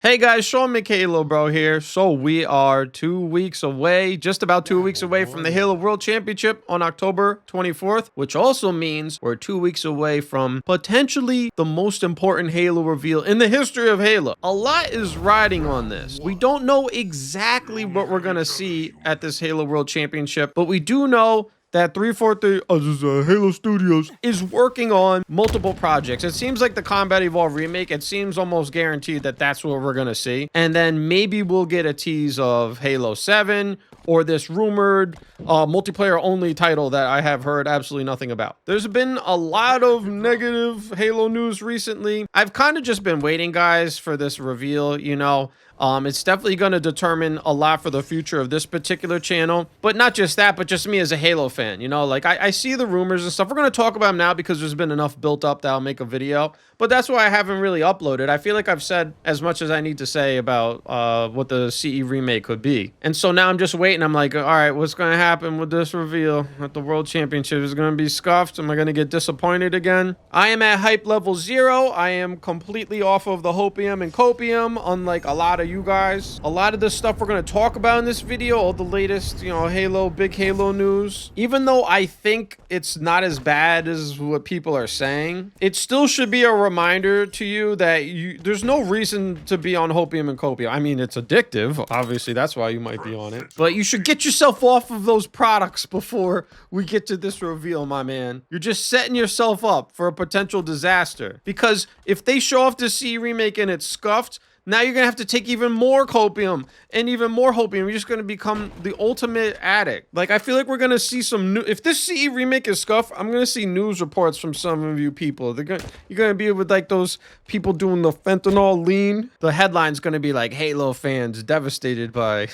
Hey guys, Sean McHalo bro here. So we are 2 weeks away, just about 2 weeks away from the Halo World Championship on October 24th, which also means we're 2 weeks away from potentially the most important Halo reveal in the history of Halo. A lot is riding on this. We don't know exactly what we're gonna see at this Halo World Championship, but we do know that 343 Halo Studios is working on multiple projects. It seems like the Combat Evolved Remake, it seems almost guaranteed that that's what we're going to see. And then maybe we'll get a tease of Halo 7 or this rumored multiplayer only title that I have heard absolutely nothing about. There's been a lot of negative Halo news recently. I've kind of just been waiting, guys, for this reveal, you know. It's definitely going to determine a lot for the future of this particular channel. But not just that, but just me as a Halo fan, you know, like I see the rumors and stuff. We're going to talk about them now because there's been enough built up that I'll make a video. But that's why I haven't really uploaded. I feel like I've said as much as I need to say about what the CE remake could be. And so now I'm just waiting. I'm like, all right, what's going to happen with this reveal at the World Championship? Is it going to be scuffed? Am I going to get disappointed again? I am at hype level 0. I am completely off of the hopium and copium, unlike a lot of you guys. A lot of the stuff we're going to talk about in this video, all the latest, you know, big Halo news, even though I think it's not as bad as what people are saying, it still should be a reminder to you that there's no reason to be on hopium and copium. I mean, it's addictive. Obviously, that's why you might be on it. But you should get yourself off of those products before we get to this reveal, my man. You're just setting yourself up for a potential disaster. Because if they show off the CE remake and it's scuffed, now you're going to have to take even more copium and even more hopium. You're just going to become the ultimate addict. Like, I feel like we're going to see some new... If this CE remake is scuffed, I'm going to see news reports from some of you people. You're going to be with, like, those people doing the fentanyl lean. The headline's going to be, like, Halo fans devastated by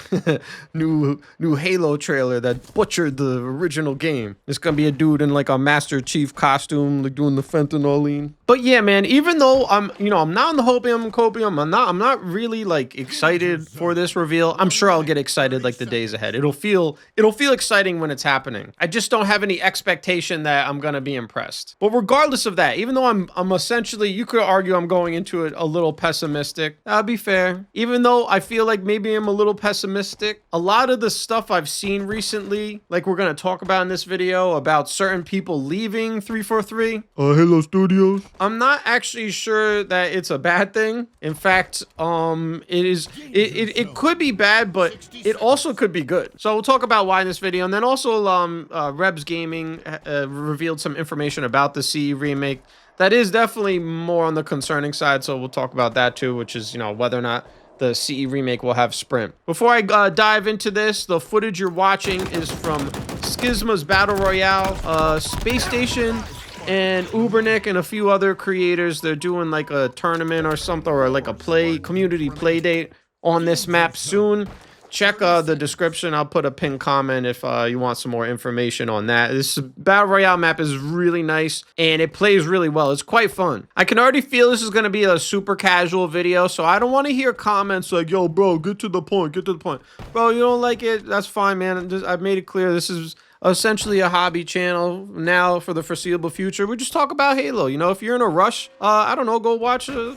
new Halo trailer that butchered the original game. It's going to be a dude in, like, a Master Chief costume, like, doing the fentanyl lean. But, yeah, man, even though I'm not on the hopium and copium, I'm not really like excited for this reveal. I'm sure I'll get excited like the days ahead. It'll feel exciting when it's happening. I just don't have any expectation that I'm gonna be impressed. But regardless of that, even though I'm essentially, you could argue I'm going into it a little pessimistic. That'd be fair. Even though I feel like maybe I'm a little pessimistic, a lot of the stuff I've seen recently, like we're gonna talk about in this video, about certain people leaving 343 Halo Studios, I'm not actually sure that it's a bad thing. In fact, it could be bad, but it also could be good. So we'll talk about why in this video. And then also Rebs Gaming revealed some information about the CE remake that is definitely more on the concerning side. So we'll talk about that too, which is, you know, whether or not the CE remake will have sprint. Before I dive into this, the footage you're watching is from Skizma's Battle Royale, Space Station and Ubernick and a few other creators. They're doing like a tournament or something, or like a community play date on this map soon. Check the description. I'll put a pinned comment if you want some more information on that. This Battle Royale map is really nice and it plays really well. It's quite fun. I can already feel this is going to be a super casual video, so I don't want to hear comments like, yo, bro, get to the point, get to the point. Bro, you don't like it? That's fine, man. I've made it clear this is essentially a hobby channel now for the foreseeable future. We just talk about Halo. You know, if you're in a rush, I don't know, go watch a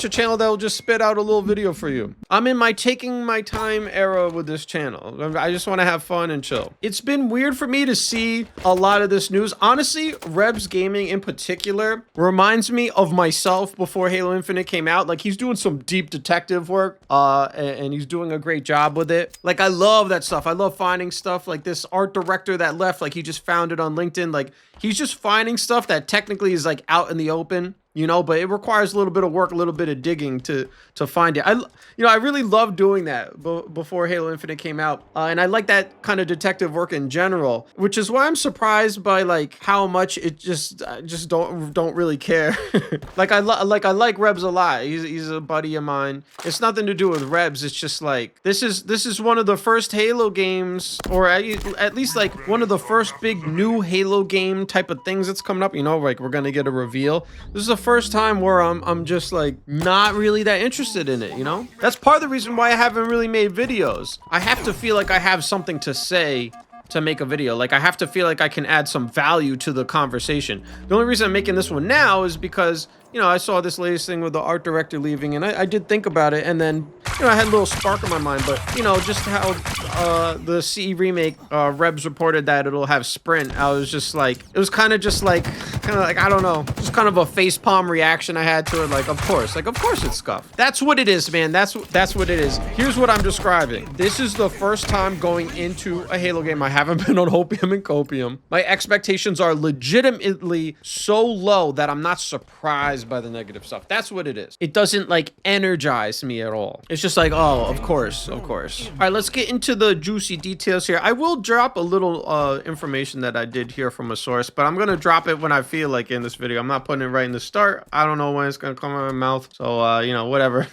channel that will just spit out a little video for you. I'm in my taking my time era with this channel. I just want to have fun and chill. It's been weird for me to see a lot of this news. Honestly, Rebs Gaming in particular reminds me of myself before Halo Infinite came out. Like, he's doing some deep detective work, and he's doing a great job with it. Like, I love that stuff. I love finding stuff like this art director that left, like, he just found it on LinkedIn. Like, he's just finding stuff that technically is like out in the open, you know, but it requires a little bit of work, a little bit of digging to find it. I really loved doing that before Halo Infinite came out, and I like that kind of detective work in general, which is why I'm surprised by like how much it just don't really care. like I like Rebs a lot. He's a buddy of mine. It's nothing to do with Rebs. It's just like this is one of the first Halo games, or at least like one of the first big new Halo game type of things that's coming up. You know, like we're gonna get a reveal. This is the first time where I'm just like not really that interested in it, you know? That's part of the reason why I haven't really made videos. I have to feel like I have something to say to make a video. Like, I have to feel like I can add some value to the conversation. The only reason I'm making this one now is because, you know, I saw this latest thing with the art director leaving, and I did think about it, and then, you know, I had a little spark in my mind, but, you know, just how the CE remake Rebs reported that it'll have sprint, I was just like, it was kind of like, I don't know, just kind of a facepalm reaction I had to it, like, of course it's scuffed. That's what it is, man. That's what it is. Here's what I'm describing. This is the first time going into a Halo game I haven't been on Hopium and Copium. My expectations are legitimately so low that I'm not surprised by the negative stuff. That's what it is. It doesn't like energize me at all. It's just like, oh, of course. All right, let's get into the juicy details here. I will drop a little information that I did hear from a source, but I'm gonna drop it when I feel like in this video. I'm not putting it right in the start. I don't know when it's gonna come out of my mouth, so you know, whatever.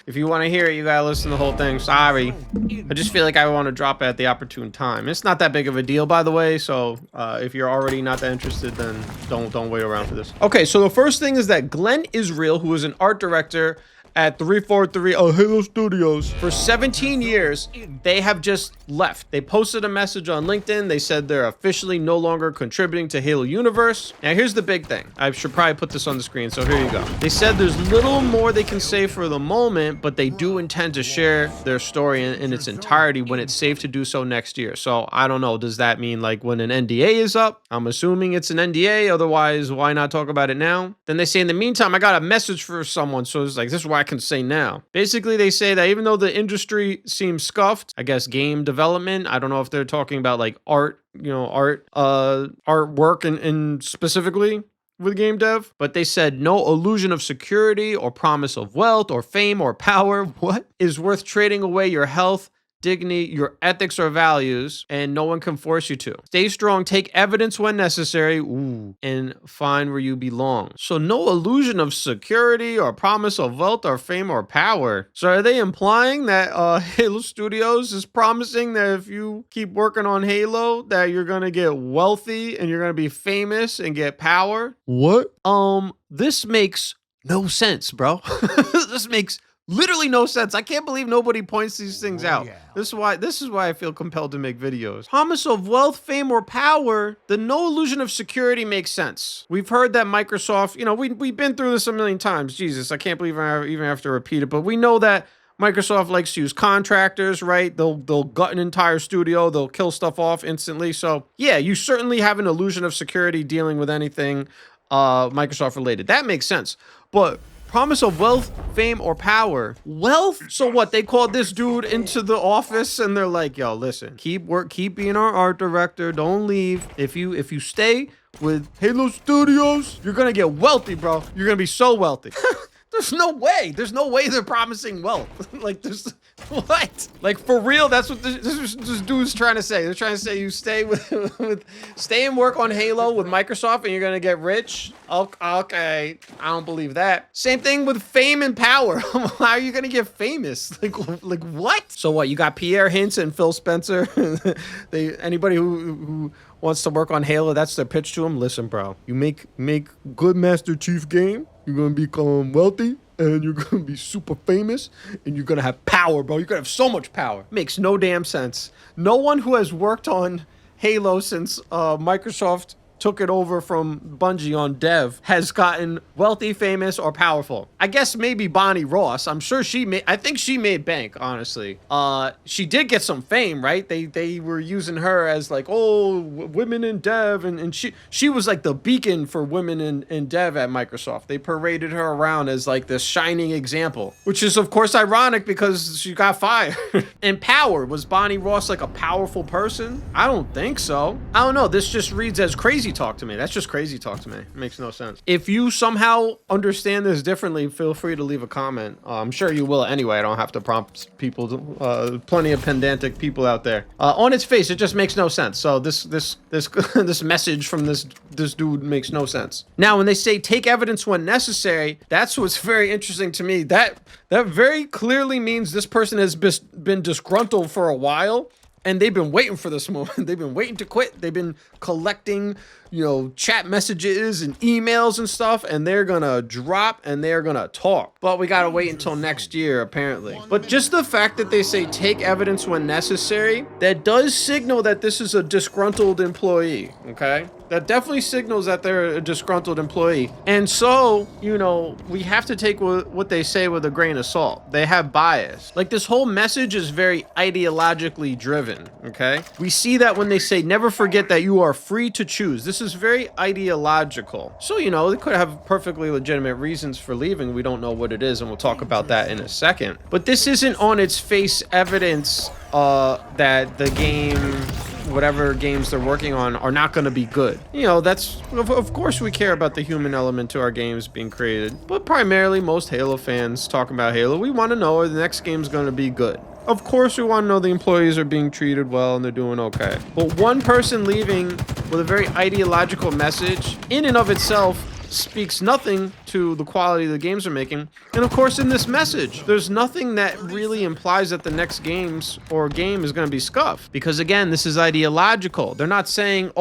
If you want to hear it, you gotta listen to the whole thing. Sorry, I just feel like I want to drop it at the opportune time. It's not that big of a deal, by the way, so if you're already not that interested, then don't wait around for this. Okay, so the first thing is that Glenn Israel, who is an art director at 343 Halo Studios for 17 years, they have just left. They posted a message on LinkedIn. They said they're officially no longer contributing to Halo Universe. Now, here's the big thing. I should probably put this on the screen, so here you go. They said there's little more they can say for the moment, but they do intend to share their story in its entirety when it's safe to do so next year. So, I don't know. Does that mean like when an NDA is up? I'm assuming it's an NDA. Otherwise, why not talk about it now? Then they say, in the meantime, I got a message for someone. So it's like, this is why I can say now. Basically, they say that even though the industry seems scuffed, I guess game development, I don't know if they're talking about like art, you know, artwork and specifically with game dev, but they said no illusion of security or promise of wealth or fame or power, what is worth trading away your health, dignity, your ethics or values, and no one can force you to. Stay strong, take evidence when necessary, and find where you belong. So no illusion of security or promise of wealth or fame or power. So are they implying that Halo Studios is promising that if you keep working on Halo, that you're gonna get wealthy and you're gonna be famous and get power? What? This makes no sense, bro. This makes literally no sense. I can't believe nobody points these things out. Yeah. This is why I feel compelled to make videos. Promise of wealth, fame, or power. The no illusion of security makes sense. We've heard that Microsoft, you know, we've been through this a million times. Jesus, I can't believe I even have to repeat it, but we know that Microsoft likes to use contractors, right? They'll gut an entire studio. They'll kill stuff off instantly. So yeah, you certainly have an illusion of security dealing with anything Microsoft related. That makes sense. But promise of wealth, fame, or power. Wealth? So what? They called this dude into the office and they're like, yo, listen, keep being our art director. Don't leave. If you stay with Halo Studios, you're gonna get wealthy, bro. You're gonna be so wealthy. There's no way. There's no way they're promising wealth. Like, there's what? Like, for real, that's what this dude's trying to say. They're trying to say you stay stay and work on Halo with Microsoft and you're gonna get rich. Okay, I don't believe that. Same thing with fame and power. How are you gonna get famous? Like what? So what? You got Pierre Hintz and Phil Spencer. Anybody who wants to work on Halo, that's their pitch to him. Listen, bro, you make good Master Chief game. You're gonna become wealthy, and you're gonna be super famous, and you're gonna have power, bro. You're gonna have so much power. Makes no damn sense. No one who has worked on Halo since Microsoft took it over from Bungie on dev has gotten wealthy, famous, or powerful. I guess maybe Bonnie Ross. I'm sure I think she made bank, honestly. She did get some fame, right? They were using her as like, oh, women in dev, and she was like the beacon for women in dev at Microsoft. They paraded her around as like this shining example, which is of course ironic because she got fired. And power, was Bonnie Ross like a powerful person? I don't think so. I don't know. This just reads as crazy talk to me. That's just crazy talk to me. It makes no sense. If you somehow understand this differently, feel free to leave a comment. I'm sure you will anyway. I don't have to prompt people. Plenty of pedantic people out there. On its face, it just makes no sense. So this this message from this dude makes no sense. Now, when they say take evidence when necessary, that's what's very interesting to me. That very clearly means this person has been disgruntled for a while. And they've been waiting for this moment. They've been waiting to quit. They've been collecting, chat messages and emails and stuff, and they're gonna drop and they're gonna talk. But we gotta wait until next year, apparently. But just the fact that they say take evidence when necessary, that does signal that this is a disgruntled employee, okay? That definitely signals that they're a disgruntled employee. And so, we have to take what they say with a grain of salt. They have bias. Like, this whole message is very ideologically driven, okay? We see that when they say, never forget that you are free to choose. This is very ideological. So, they could have perfectly legitimate reasons for leaving. We don't know what it is, and we'll talk about that in a second. But this isn't on its face evidence that the game, whatever games they're working on, are not going to be good. That's, of course we care about the human element to our games being created, but primarily most Halo fans talking about Halo, we want to know if the next game's going to be good. Of course we want to know the employees are being treated well and they're doing okay. But one person leaving with a very ideological message in and of itself speaks nothing to the quality the games are making. And of course, in this message, there's nothing that really implies that the next game is going to be scuffed. Because again, this is ideological. They're not saying,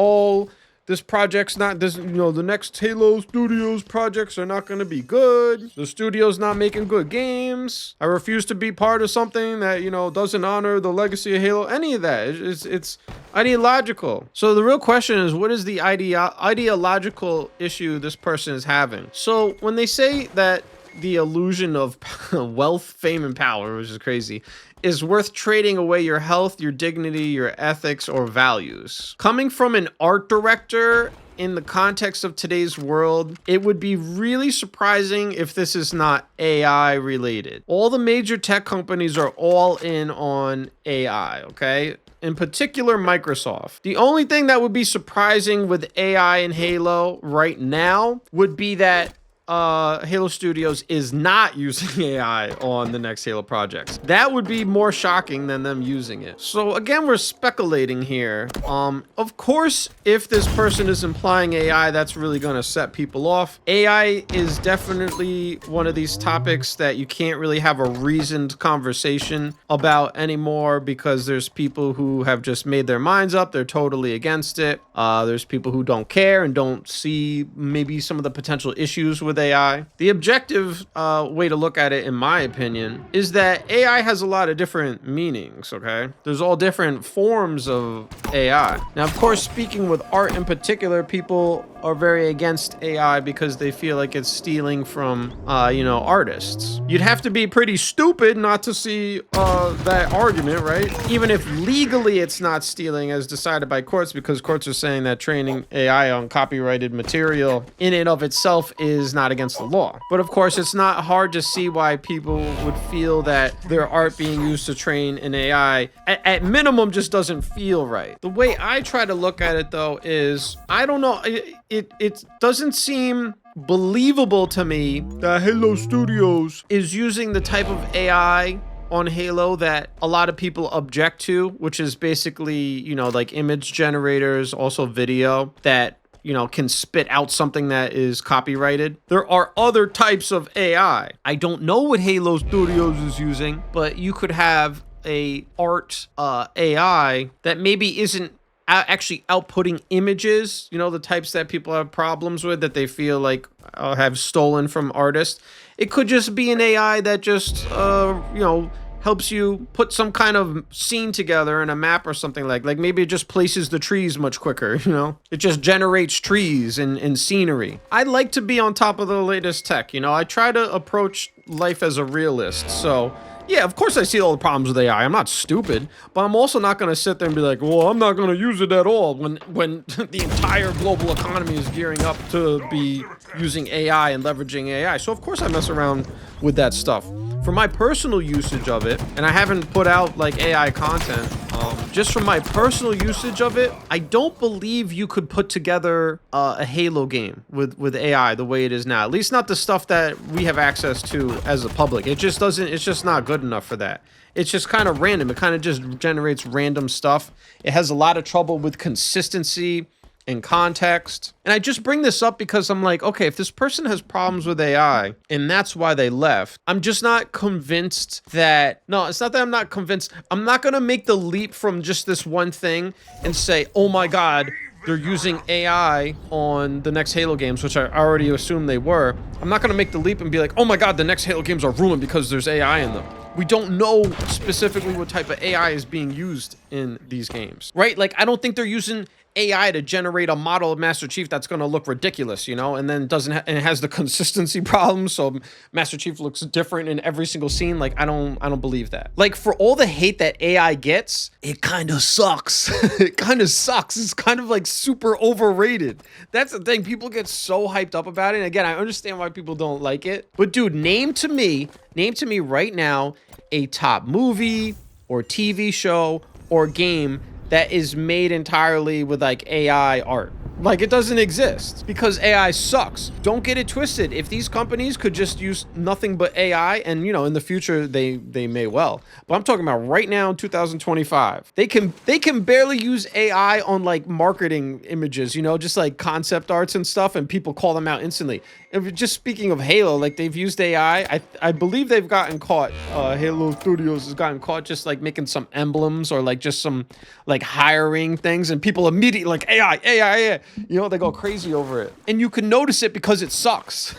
this project's not, the next Halo Studios projects are not going to be good. The studio's not making good games. I refuse to be part of something that, doesn't honor the legacy of Halo. Any of that. It's ideological. So the real question is, what is the ideological issue this person is having? So when they say that the illusion of wealth, fame, and power, which is crazy, is worth trading away your health, your dignity, your ethics, or values. Coming from an art director in the context of today's world, it would be really surprising if this is not AI related. All the major tech companies are all in on AI, okay? In particular, Microsoft. The only thing that would be surprising with AI in Halo right now would be that Halo Studios is not using AI on the next Halo projects. That would be more shocking than them using it. So again, we're speculating here. Of course, if this person is implying AI, that's really going to set people off. AI is definitely one of these topics that you can't really have a reasoned conversation about anymore, because there's people who have just made their minds up. They're totally against it. There's people who don't care and don't see maybe some of the potential issues with AI. The objective way to look at it, in my opinion, is that AI has a lot of different meanings, okay? There's all different forms of AI. Now, of course, speaking with art in particular, people are very against AI because they feel like it's stealing from, artists. You'd have to be pretty stupid not to see that argument, right? Even if legally it's not stealing as decided by courts, because courts are saying that training AI on copyrighted material in and of itself is not against the law. But of course, it's not hard to see why people would feel that their art being used to train an AI at minimum just doesn't feel right. The way I try to look at it, though, is I don't know. It doesn't seem believable to me that Halo Studios is using the type of AI on Halo that a lot of people object to, which is basically, like image generators, also video that can spit out something that is copyrighted. There are other types of AI. I don't know what Halo Studios is using, but you could have a art AI that maybe isn't actually outputting images, the types that people have problems with, that they feel like have stolen from artists. It could just be an AI that just, helps you put some kind of scene together in a map or something like maybe it just places the trees much quicker, It just generates trees and scenery. I like to be on top of the latest tech, I try to approach life as a realist, so yeah, of course I see all the problems with AI. I'm not stupid, but I'm also not going to sit there and be like, well, I'm not going to use it at all when the entire global economy is gearing up to be using AI and leveraging AI. So of course I mess around with that stuff. For my personal usage of it, and I haven't put out like AI content, just from my personal usage of it, I don't believe you could put together a Halo game with AI the way it is now. At least not the stuff that we have access to as a public. It's just not good enough for that. It's just kind of random. It kind of just generates random stuff. It has a lot of trouble with consistency and context. And I just bring this up because I'm like, okay, if this person has problems with AI and that's why they left, I'm just not convinced that, no, it's not that I'm not convinced. I'm not going to make the leap from just this one thing and say, oh my God, they're using AI on the next Halo games, which I already assumed they were. I'm not going to make the leap and be like, oh my God, the next Halo games are ruined because there's AI in them. We don't know specifically what type of AI is being used in these games, right? Like, I don't think they're using AI to generate a model of Master Chief that's going to look ridiculous, you know, and then and it has the consistency problem, so Master Chief looks different in every single scene. Like, I don't believe that. Like, for all the hate that AI gets, it kind of sucks. It kind of sucks. It's kind of like super overrated. That's the thing. People get so hyped up about it. And again, I understand why people don't like it, but dude, name to me right now a top movie or TV show or game that is made entirely with like AI art. Like, it doesn't exist because AI sucks. Don't get it twisted. If these companies could just use nothing but AI, and you know, in the future they may well, but I'm talking about right now in 2025, they can barely use AI on like marketing images, you know, just like concept arts and stuff, and people call them out instantly. And just speaking of Halo, like, they've used AI. I believe they've gotten caught. Halo Studios has gotten caught just like making some emblems or like just some like hiring things, and people immediately like AI. You know, they go crazy over it. And you can notice it because it sucks.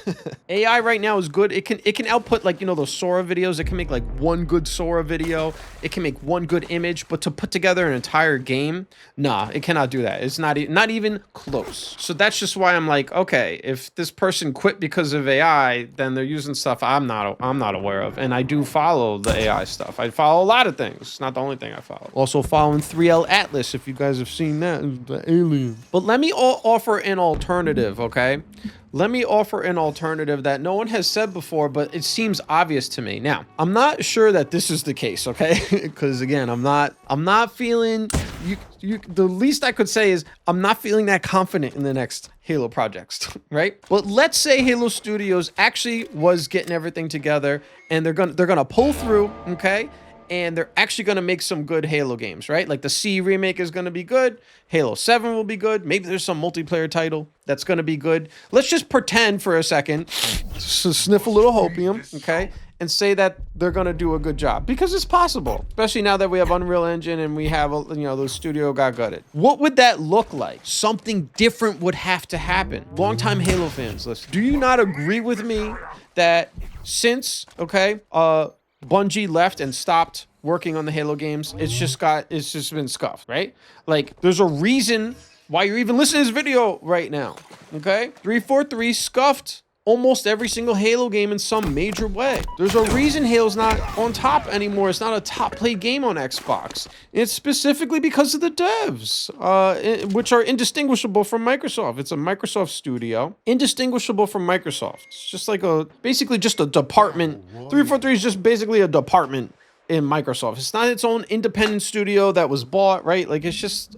AI right now is good. It can output, like, you know, those Sora videos. It can make like one good Sora video. It can make one good image, but to put together an entire game, nah, it cannot do that. It's not even close. So that's just why I'm like, okay, if this person quit because of AI, then they're using stuff I'm not aware of. And I do follow the AI stuff. I follow a lot of things. It's not the only thing I follow. Also following 3L Atlas, if you guys have seen that, the alien. But let me offer an alternative, okay? Let me offer an alternative that no one has said before, but it seems obvious to me. Now, I'm not sure that this is the case, okay? Because again, I'm not feeling, the least I could say is I'm not feeling that confident in the next Halo projects, right? But let's say Halo Studios actually was getting everything together and they're gonna pull through, okay? And they're actually going to make some good Halo games, right? Like the C remake is going to be good. Halo 7 will be good. Maybe there's some multiplayer title that's going to be good. Let's just pretend for a second, sniff a little hopium, okay? And say that they're going to do a good job, because it's possible, especially now that we have Unreal Engine and we have, you know, the studio got gutted. What would that look like? Something different would have to happen. Longtime Halo fans, listen, do you not agree with me that since, okay, Bungie left and stopped working on the Halo games, it's just been scuffed, right? Like, there's a reason why you're even listening to this video right now, okay? 343 scuffed almost every single Halo game in some major way. There's a reason Halo's not on top anymore. It's not a top play game on Xbox. It's specifically because of the devs, which are indistinguishable from Microsoft. It's a Microsoft studio, indistinguishable from Microsoft. It's just like basically just a department. 343 is just basically a department in Microsoft. It's not its own independent studio that was bought, right? Like, it's just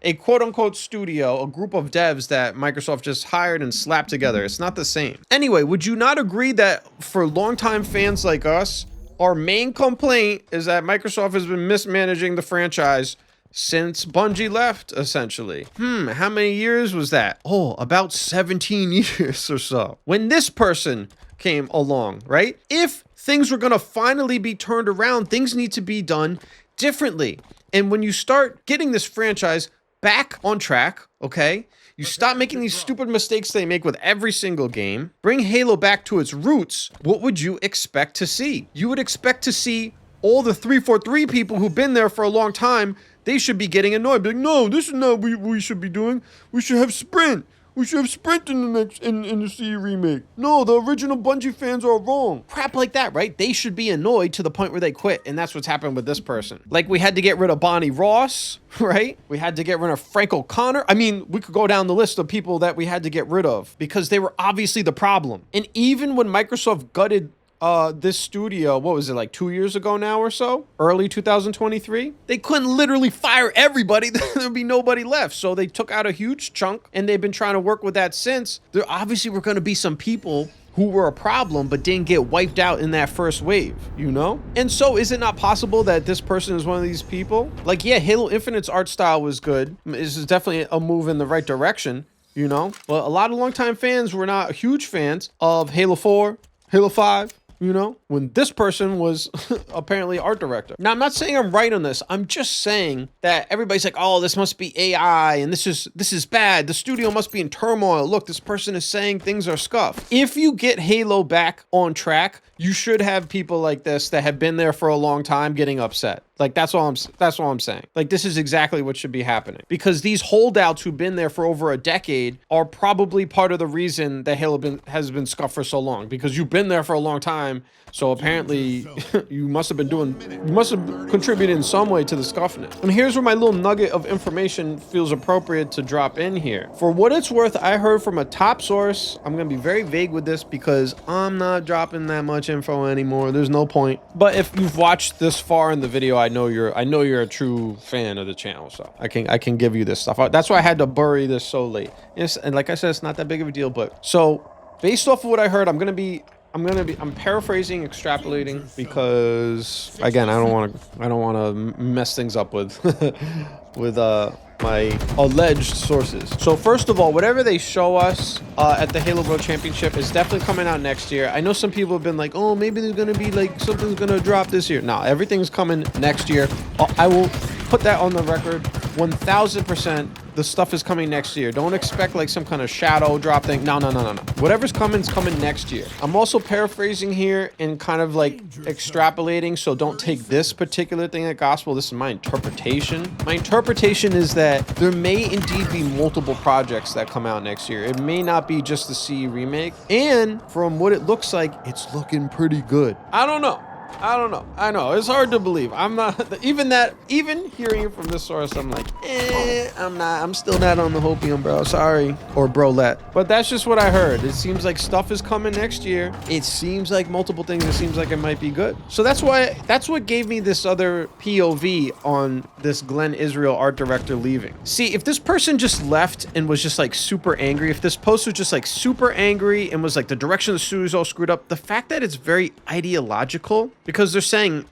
a quote-unquote studio, a group of devs that Microsoft just hired and slapped together. It's not the same. Anyway, would you not agree that for longtime fans like us, our main complaint is that Microsoft has been mismanaging the franchise since Bungie left, essentially? How many years was that? Oh, about 17 years or so. When this person came along, right? If things were gonna finally be turned around, things need to be done differently. And when you start getting this franchise back on track, okay? You stop making these stupid mistakes they make with every single game. Bring Halo back to its roots. What would you expect to see? You would expect to see all the 343 people who've been there for a long time. They should be getting annoyed. Be like, no, this is not what we should be doing. We should have Sprint. We should have Sprint in the next in the C remake. No, the original Bungie fans are wrong. Crap like that, right? They should be annoyed to the point where they quit, and that's what's happened with this person. Like, we had to get rid of Bonnie Ross, right? We had to get rid of Frank O'Connor. I mean, we could go down the list of people that we had to get rid of because they were obviously the problem. And even when Microsoft gutted this studio, what was it, like 2 years ago now or so? Early 2023? They couldn't literally fire everybody. There'd be nobody left. So they took out a huge chunk, and they've been trying to work with that since. There obviously were going to be some people who were a problem but didn't get wiped out in that first wave, you know? And so is it not possible that this person is one of these people? Like, yeah, Halo Infinite's art style was good. This is definitely a move in the right direction, you know? But a lot of longtime fans were not huge fans of Halo 4, Halo 5, you know, when this person was apparently art director. Now, I'm not saying I'm right on this. I'm just saying that everybody's like, oh, this must be AI and this is bad. The studio must be in turmoil. Look, this person is saying things are scuffed. If you get Halo back on track, you should have people like this that have been there for a long time getting upset. Like, that's all I'm saying. Like, this is exactly what should be happening, because these holdouts who've been there for over a decade are probably part of the reason that Halo has been scuffed for so long, because you've been there for a long time. So apparently you must have contributed in some way to the scuffness. And here's where my little nugget of information feels appropriate to drop in here. For what it's worth, I heard from a top source. I'm going to be very vague with this because I'm not dropping that much info anymore. There's no point. But if you've watched this far in the video, I know you're a true fan of the channel. So I can give you this stuff. That's why I had to bury this so late. And like I said, it's not that big of a deal, but so based off of what I heard, I'm paraphrasing, extrapolating, because again, I don't want to mess things up with with my alleged sources. So first of all, whatever they show us at the Halo World Championship is definitely coming out next year. I know some people have been like, oh, maybe there's gonna be like something's gonna drop this year. No, everything's coming next year. I will put that on the record 1000%. The stuff is coming next year. Don't expect like some kind of shadow drop thing. No. Whatever's coming is coming next year. I'm also paraphrasing here and kind of like extrapolating, so don't take this particular thing at gospel. This is my interpretation. My interpretation is that there may indeed be multiple projects that come out next year. It may not be just the CE remake. And from what it looks like, it's looking pretty good. I don't know. I know. It's hard to believe. I'm not, even hearing it from this source, I'm like, I'm still not on the hopium, bro. Sorry. Or brolette. But that's just what I heard. It seems like stuff is coming next year. It seems like multiple things. It seems like it might be good. So that's what gave me this other POV on this Glenn Israel art director leaving. See, if this person just left and was just like super angry, if this post was just like super angry and was like the direction of the studio's all screwed up, the fact that it's very ideological, because they're saying,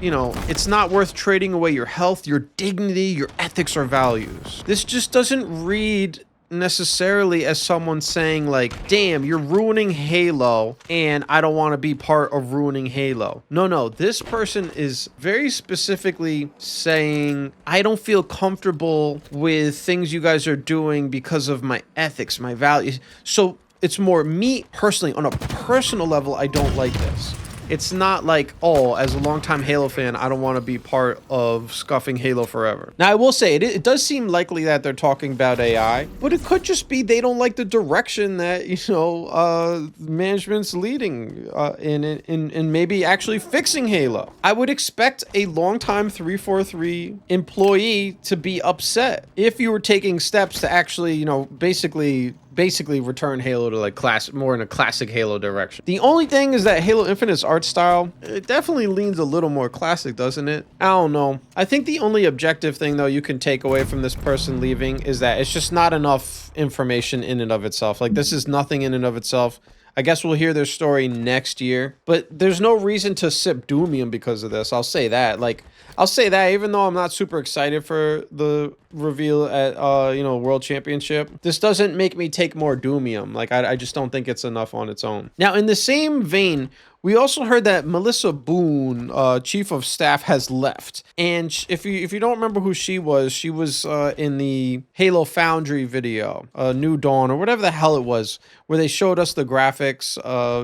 you know, it's not worth trading away your health, your dignity, your ethics or values. This just doesn't read necessarily as someone saying like, damn, you're ruining Halo and I don't want to be part of ruining Halo. No, this person is very specifically saying, I don't feel comfortable with things you guys are doing because of my ethics, my values. So it's more me personally, on a personal level, I don't like this. It's not like, oh, as a longtime Halo fan, I don't want to be part of scuffing Halo forever. Now, I will say, it does seem likely that they're talking about AI, but it could just be they don't like the direction that, you know, management's leading in maybe actually fixing Halo. I would expect a longtime 343 employee to be upset if you were taking steps to actually, you know, basically return Halo to like more in a classic Halo direction. The only thing is that Halo Infinite's art style, it definitely leans a little more classic, doesn't it? I don't know. I think the only objective thing though you can take away from this person leaving is that it's just not enough information in and of itself. Like, this is nothing in and of itself. I guess we'll hear their story next year, but there's no reason to sip Doomium because of this. I'll say that. Like, I'll say that even though I'm not super excited for the reveal at, you know, World Championship, this doesn't make me take more Doomium. Like, I just don't think it's enough on its own. Now, in the same vein, we also heard that Melissa Boone, chief of staff, has left. And if you don't remember who she was in the Halo Foundry video, New Dawn, or whatever the hell it was, where they showed us the graphics,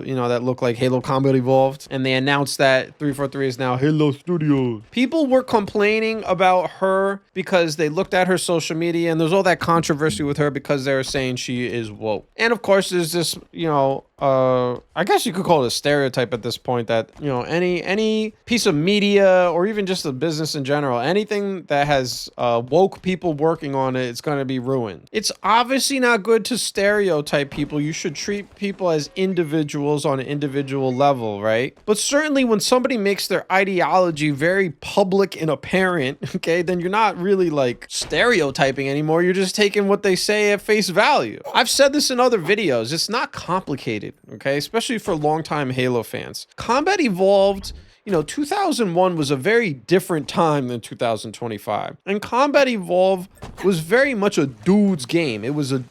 you know, that look like Halo Combat Evolved. And they announced that 343 is now Halo Studios. People were complaining about her because they looked at her social media and there's all that controversy with her because they were saying she is woke. And of course, there's this, you know, I guess you could call it a stereotype at this point that, you know, any piece of media or even just the business in general, anything that has woke people working on it, it's going to be ruined. It's obviously not good to stereotype people. You should treat people as individuals on an individual level, right? But certainly when somebody makes their ideology very public and apparent, okay, then you're not really like stereotyping anymore. You're just taking what they say at face value. I've said this in other videos. It's not complicated. decade, okay? Especially for longtime Halo fans. Combat Evolved, 2001 was a very different time than 2025. And Combat Evolved was very much a dude's game. It was a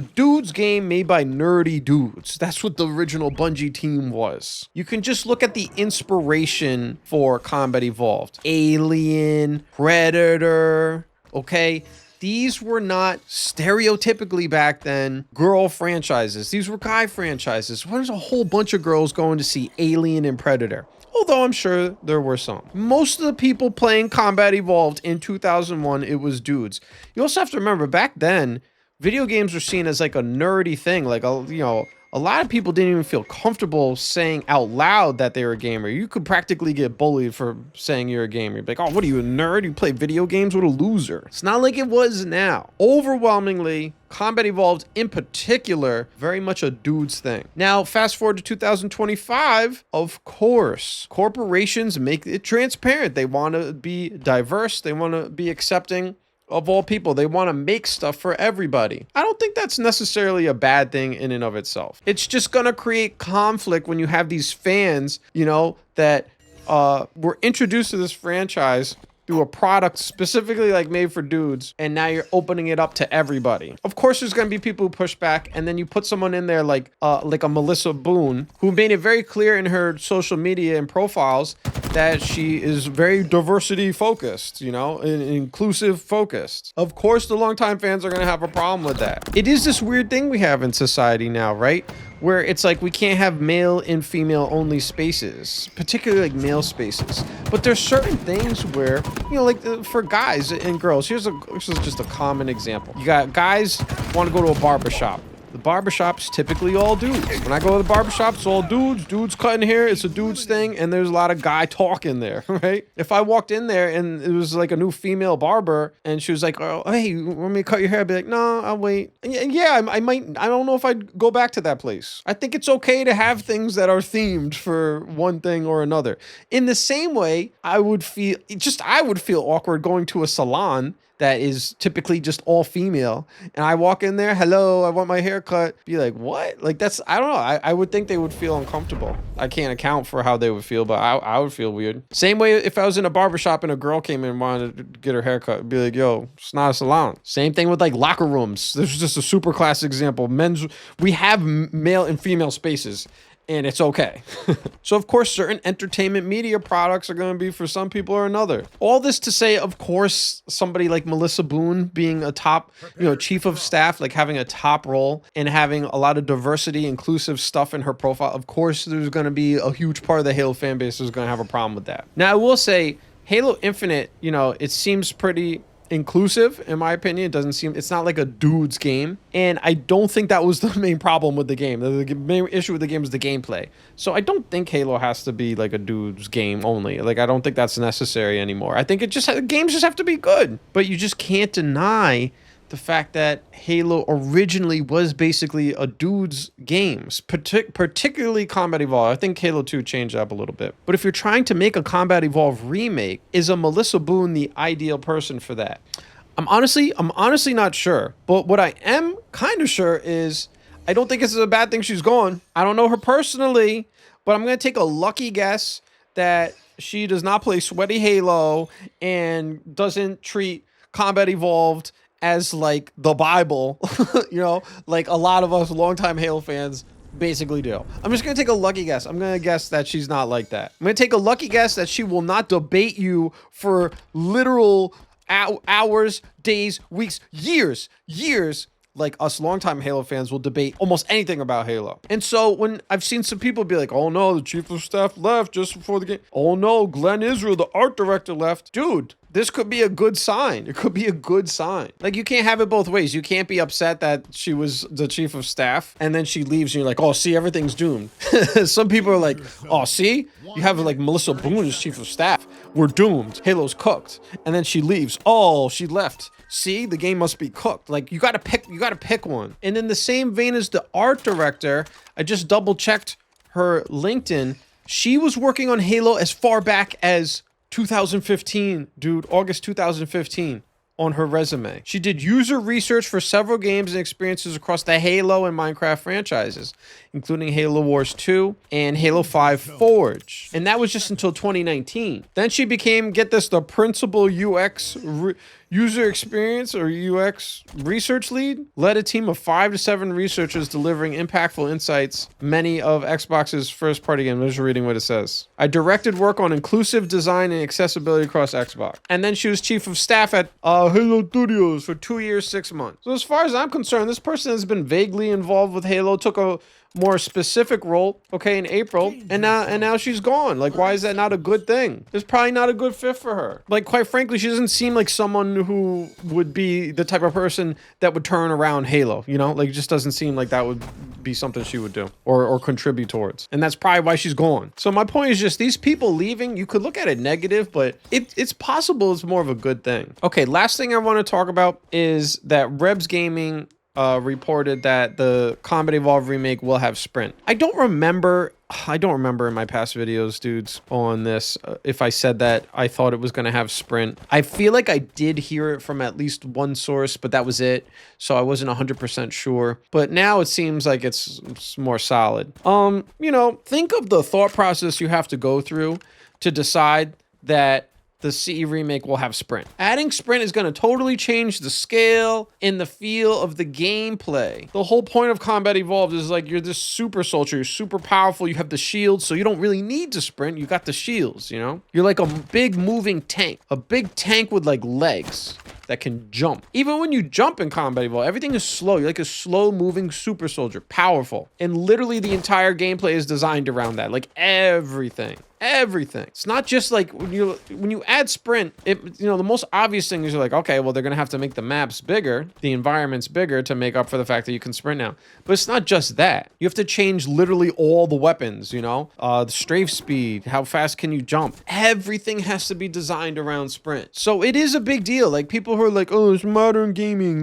dude's game made by nerdy dudes. That's what the original Bungie team was. You can just look at the inspiration for Combat Evolved. Alien, Predator, okay? These were not stereotypically back then girl franchises. These were guy franchises. There's a whole bunch of girls going to see Alien and Predator. Although I'm sure there were some. Most of the people playing Combat Evolved in 2001, it was dudes. You also have to remember, back then, video games were seen as like a nerdy thing. Like, a lot of people didn't even feel comfortable saying out loud that they were a gamer. You could practically get bullied for saying you're a gamer. You'd be like, oh, what are you, a nerd? You play video games? What a loser. It's not like it was now. Overwhelmingly, Combat Evolved in particular, very much a dude's thing. Now, fast forward to 2025, of course, corporations make it transparent. They want to be diverse. They want to be accepting of all people. They want to make stuff for everybody. I don't think that's necessarily a bad thing in and of itself. It's just going to create conflict when you have these fans, that were introduced to this franchise through a product specifically like made for dudes, and now you're opening it up to everybody. Of course, there's going to be people who push back, and then you put someone in there like a Melissa Boone, who made it very clear in her social media and profiles that she is very diversity focused, and inclusive focused. Of course, the longtime fans are going to have a problem with that. It is this weird thing we have in society now, right? Where it's like we can't have male and female only spaces, particularly like male spaces. But there's certain things where, for guys and girls, this is just a common example. You got guys want to go to a barbershop. The barbershop's typically all dudes. When I go to the barbershop, it's all dudes. Dudes cutting hair. It's a dude's thing. And there's a lot of guy talking there, right? If I walked in there and it was like a new female barber and she was like, oh, hey, you want me to cut your hair? I'd be like, no, I'll wait. Yeah, I might. I don't know if I'd go back to that place. I think it's okay to have things that are themed for one thing or another. In the same way, I would feel awkward going to a salon that is typically just all female, and I walk in there, hello, I want my hair cut. Be like, what? Like, I don't know. I would think they would feel uncomfortable. I can't account for how they would feel, but I would feel weird. Same way if I was in a barbershop and a girl came in and wanted to get her hair cut, be like, yo, it's not a salon. Same thing with like locker rooms. This is just a super classic example. We have male and female spaces, and it's okay. So, of course, certain entertainment media products are going to be for some people or another. All this to say, of course, somebody like Melissa Boone being a top, chief of staff, like having a top role and having a lot of diversity, inclusive stuff in her profile, of course, there's going to be a huge part of the Halo fan base who's going to have a problem with that. Now, I will say, Halo Infinite, it seems pretty inclusive, in my opinion. It's not like a dude's game, and I don't think that was the main problem with the game. The main issue with the game is the gameplay. So I don't think Halo has to be like a dude's game only. Like, I don't think that's necessary anymore. I think games just have to be good. But you just can't deny the fact that Halo originally was basically a dude's games, particularly Combat Evolved. I think Halo 2 changed up a little bit. But if you're trying to make a Combat Evolved remake, is a Melissa Boone the ideal person for that? I'm honestly not sure. But what I am kind of sure is I don't think it's a bad thing she's gone. I don't know her personally, but I'm going to take a lucky guess that she does not play sweaty Halo and doesn't treat Combat Evolved as like the Bible, like a lot of us longtime Halo fans basically do. I'm just going to take a lucky guess. I'm going to guess that she's not like that. I'm going to take a lucky guess that she will not debate you for literal hours, days, weeks, years, like us longtime Halo fans will debate almost anything about Halo. And so when I've seen some people be like, oh no, the chief of staff left just before the game. Oh no, Glenn Israel, the art director, left. Dude, this could be a good sign. It could be a good sign. Like, you can't have it both ways. You can't be upset that she was the chief of staff and then she leaves and you're like, oh, see, everything's doomed. Some people are like, oh, see, you have like Melissa Boone as chief of staff. We're doomed. Halo's cooked. And then she leaves. Oh, she left. See, the game must be cooked. Like, you gotta pick one. And in the same vein as the art director, I just double checked her LinkedIn. She was working on Halo as far back as 2015, dude, August 2015 on her resume. She did user research for several games and experiences across the Halo and Minecraft franchises. including Halo Wars 2 and Halo 5 Forge. And that was just until 2019. Then she became, get this, the principal user experience or UX research lead, led a team of 5 to 7 researchers delivering impactful insights, many of Xbox's first party games. I'm just reading what it says. I directed work on inclusive design and accessibility across Xbox. And then she was chief of staff at Halo Studios for 2 years, 6 months. So as far as I'm concerned, this person has been vaguely involved with Halo, took a more specific role, okay, in April, and now she's gone. Like, why is that not a good thing? It's probably not a good fit for her. Like, quite frankly, she doesn't seem like someone who would be the type of person that would turn around Halo, you know? Like, it just doesn't seem like that would be something she would do or contribute towards. And that's probably why she's gone. So my point is just these people leaving, you could look at it negative, but it's possible it's more of a good thing. Okay, last thing I want to talk about is that Rebs Gaming reported that the Combat Evolved Remake will have sprint. I don't remember in my past videos, dudes, on this, if I said that I thought it was going to have sprint. I feel like I did hear it from at least one source, but that was it. So I wasn't 100% sure. But now it seems like it's more solid. You know, think of the thought process you have to go through to decide that the CE remake will have sprint. Adding sprint is going to totally change the scale and the feel of the gameplay. The whole point of Combat Evolved is like you're this super soldier, you're super powerful, you have the shields, so you don't really need to sprint, you got the shields, you know? You're like a big moving tank, a big tank with like legs that can jump. Even when you jump in Combat Evolved, everything is slow. You're like a slow moving super soldier, powerful. And literally the entire gameplay is designed around that, like everything. It's not just like when you add sprint, the most obvious thing is you're like, okay, well, they're gonna have to make the maps bigger, the environments bigger to make up for the fact that you can sprint now. But it's not just that. You have to change literally all the weapons, you know, the strafe speed, how fast can you jump? Everything has to be designed around sprint. So it is a big deal. Like people who are like, oh, it's modern gaming.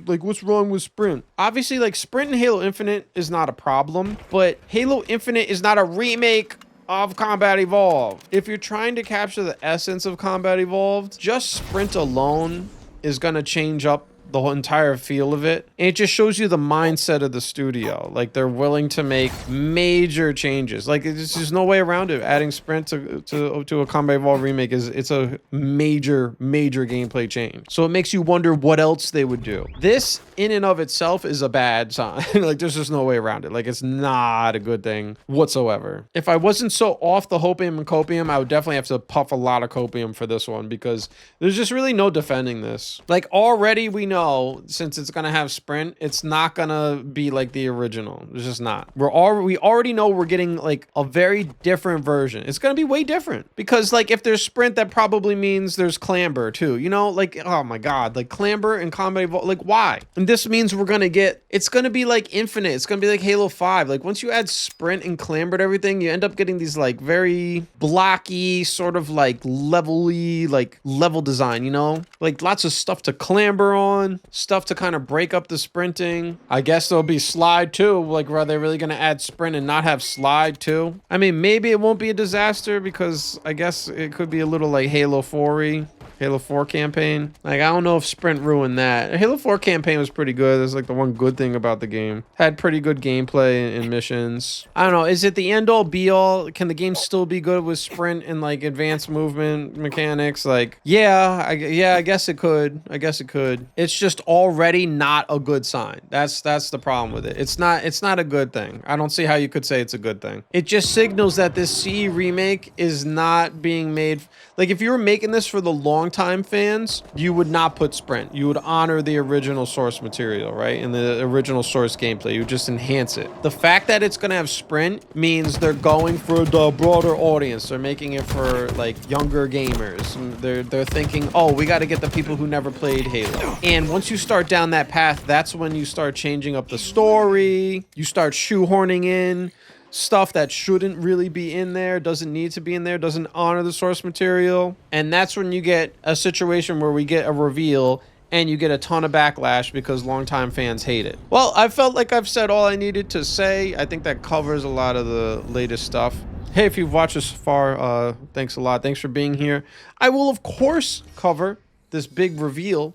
Like what's wrong with sprint? Obviously, like sprint in Halo Infinite is not a problem, but Halo Infinite is not a remake of Combat Evolved. If you're trying to capture the essence of Combat Evolved, just sprint alone is gonna change up the whole entire feel of it. And it just shows you the mindset of the studio. Like they're willing to make major changes. Like there's just no way around it. Adding sprint to a Combat Evolved remake it's a major gameplay change. So it makes you wonder what else they would do. This in and of itself is a bad sign. Like there's just no way around it. Like it's not a good thing whatsoever. If I wasn't so off the hopium and copium, I would definitely have to puff a lot of copium for this one because there's just really no defending this. Like already we know, since it's gonna have sprint, it's not gonna be like the original. It's just not. We already know we're getting like a very different version. It's gonna be way different because like if there's sprint, that probably means there's clamber too. You know, like oh my god, like clamber and Combat Evolved, like why? And this means it's gonna be like Infinite. It's gonna be like Halo 5. Like once you add sprint and clamber to everything, you end up getting these like very blocky, sort of like level design. You know, like lots of stuff to clamber on. Stuff to kind of break up the sprinting. I guess there'll be slide too. Like, are they really going to add sprint and not have slide too? I mean, maybe it won't be a disaster because I guess it could be a little like Halo 4-y. Halo 4 campaign. Like, I don't know if sprint ruined that. Halo 4 campaign was pretty good. That's like the one good thing about the game. Had pretty good gameplay and missions. I don't know. Is it the end all be all? Can the game still be good with sprint and like advanced movement mechanics? Like, yeah, I guess it could. It's just already not a good sign. That's the problem with it. It's not a good thing. I don't see how you could say it's a good thing. It just signals that this CE remake is not being made. Like, if you were making this for the long-time fans, you would not put sprint. You would honor the original source material, right? And the original source gameplay. You would just enhance it. The fact that it's going to have sprint means they're going for the broader audience. They're making it for, like, younger gamers. They're thinking, oh, we got to get the people who never played Halo. And once you start down that path, that's when you start changing up the story. You start shoehorning in stuff that shouldn't really be in there, doesn't need to be in there, doesn't honor the source material. And that's when you get a situation where we get a reveal and you get a ton of backlash because longtime fans hate it. Well, I felt like I've said all I needed to say. I think that covers a lot of the latest stuff. Hey, if you've watched this far, thanks a lot. Thanks for being here. I will, of course, cover this big reveal,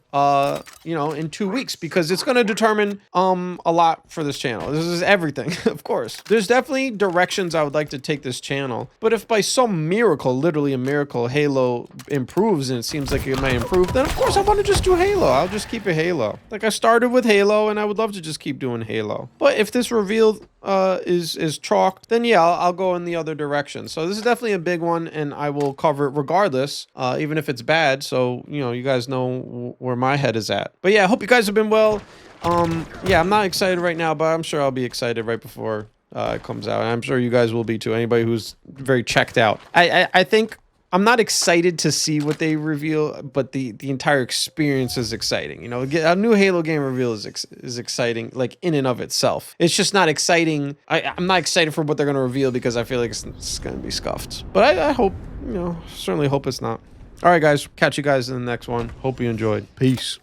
you know, in 2 weeks, because it's going to determine a lot for this channel. This is everything, of course. There's definitely directions I would like to take this channel, but if by some miracle, literally a miracle, Halo improves, and it seems like it might improve, then of course I want to just do Halo. I'll just keep it Halo. Like, I started with Halo, and I would love to just keep doing Halo. But if this reveal is chalked, then yeah, I'll go in the other direction. So this is definitely a big one, and I will cover it regardless, even if it's bad. So, you know, you guys know where my head is at. But yeah, I hope you guys have been well. Yeah, I'm not excited right now, but I'm sure I'll be excited right before it comes out. And I'm sure you guys will be too. Anybody who's very checked out. I think I'm not excited to see what they reveal, but the entire experience is exciting. You know, a new Halo game reveal is exciting, like, in and of itself. It's just not exciting. I'm not excited for what they're going to reveal because I feel like it's going to be scuffed. But I hope, you know, certainly hope it's not. All right, guys. Catch you guys in the next one. Hope you enjoyed. Peace.